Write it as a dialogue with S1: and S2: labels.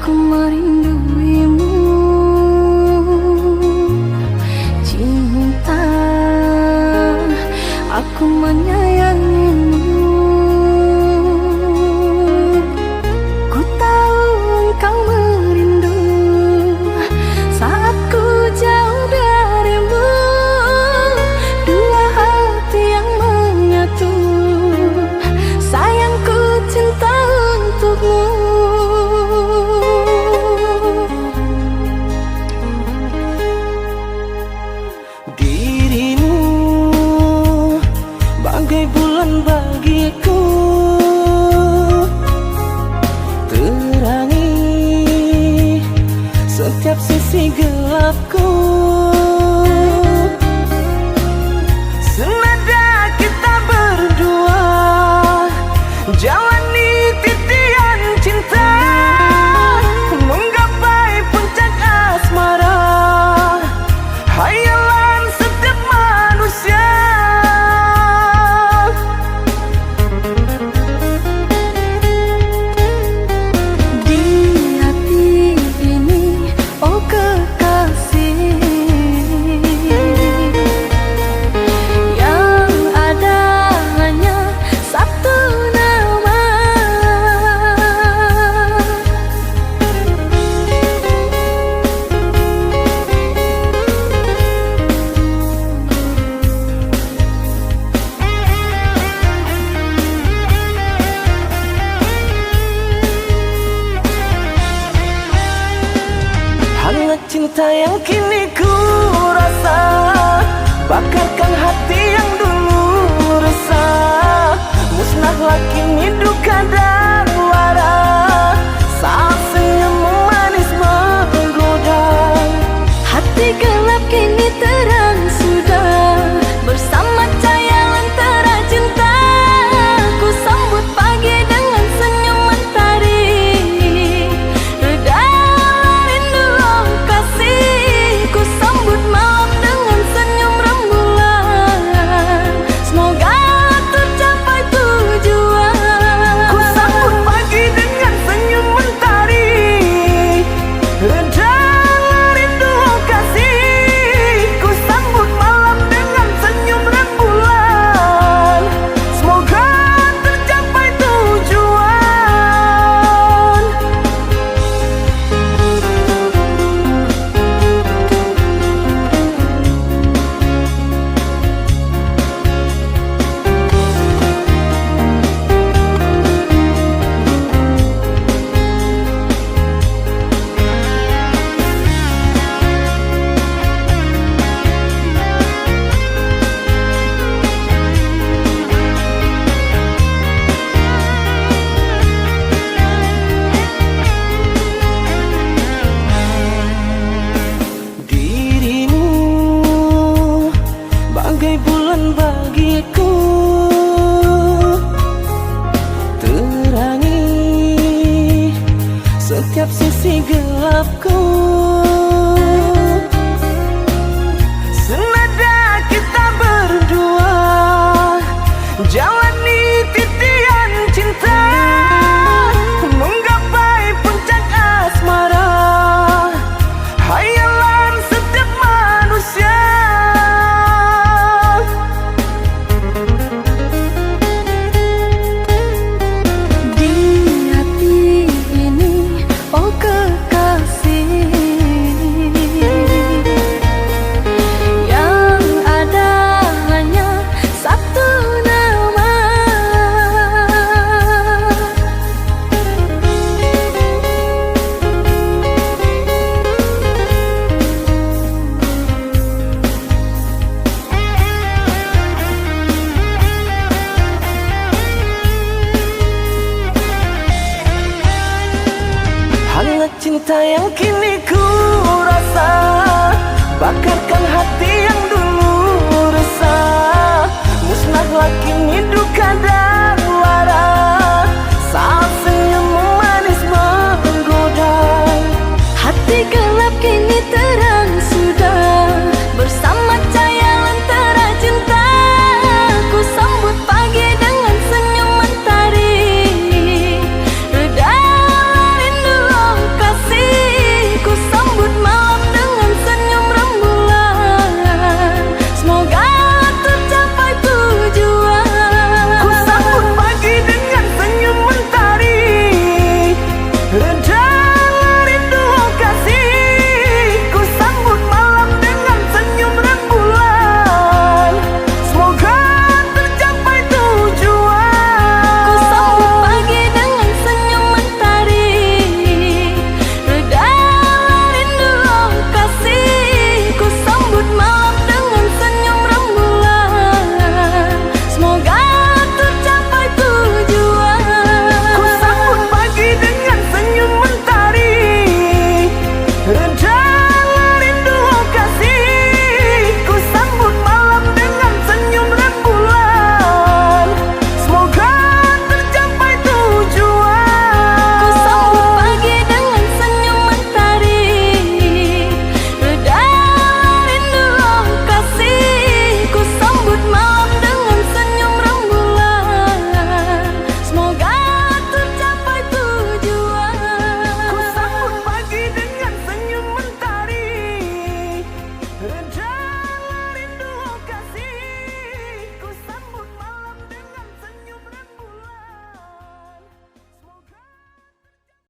S1: Aku merinduimu, cinta. Aku menyayangimu. Ku tahu engkau merindu saat ku jauh darimu. Dua hati yang menyatu, sayangku cinta untukmu.
S2: Dirimu bagai bulan bagiku, terangi setiap sisi gelapku. Senada kita berdua jalani titian cinta, menggapai puncak asmara, hayalan setiap manusia.
S1: Di hati ini, oh kekasih, yang ada hanya satu nama.
S2: Hangat cinta yang kini ku rasa, bakarkan hati yang dulu resah. Musnahlah kini duka dan lara, saat senyummu manis menggoda.
S1: Hati gelap kini terang sudah, bersama cahaya lentera cinta. Ku sambut pagi dengan senyum mentari, reda rindu oh kasih. Ku sambut malam dengan senyum rembulan, semoga tercapai tujuan.
S2: Ku sambut pagi dengan senyum mentari, reda rindu oh kasih. Ku sambut malam dengan senyum rembulan, semoga tercapai tujuan. Dirimu bagai bulan bagiku, terangi setiap sisi gelapku. Senada kita berdua jalani titian cinta, menggapai puncak asmara, hayalan setiap manusia.
S1: Di hati ini, oh kekasih, yang ada hanya satu nama.
S2: Hangat cinta yang kini ku rasa, bakarkan hati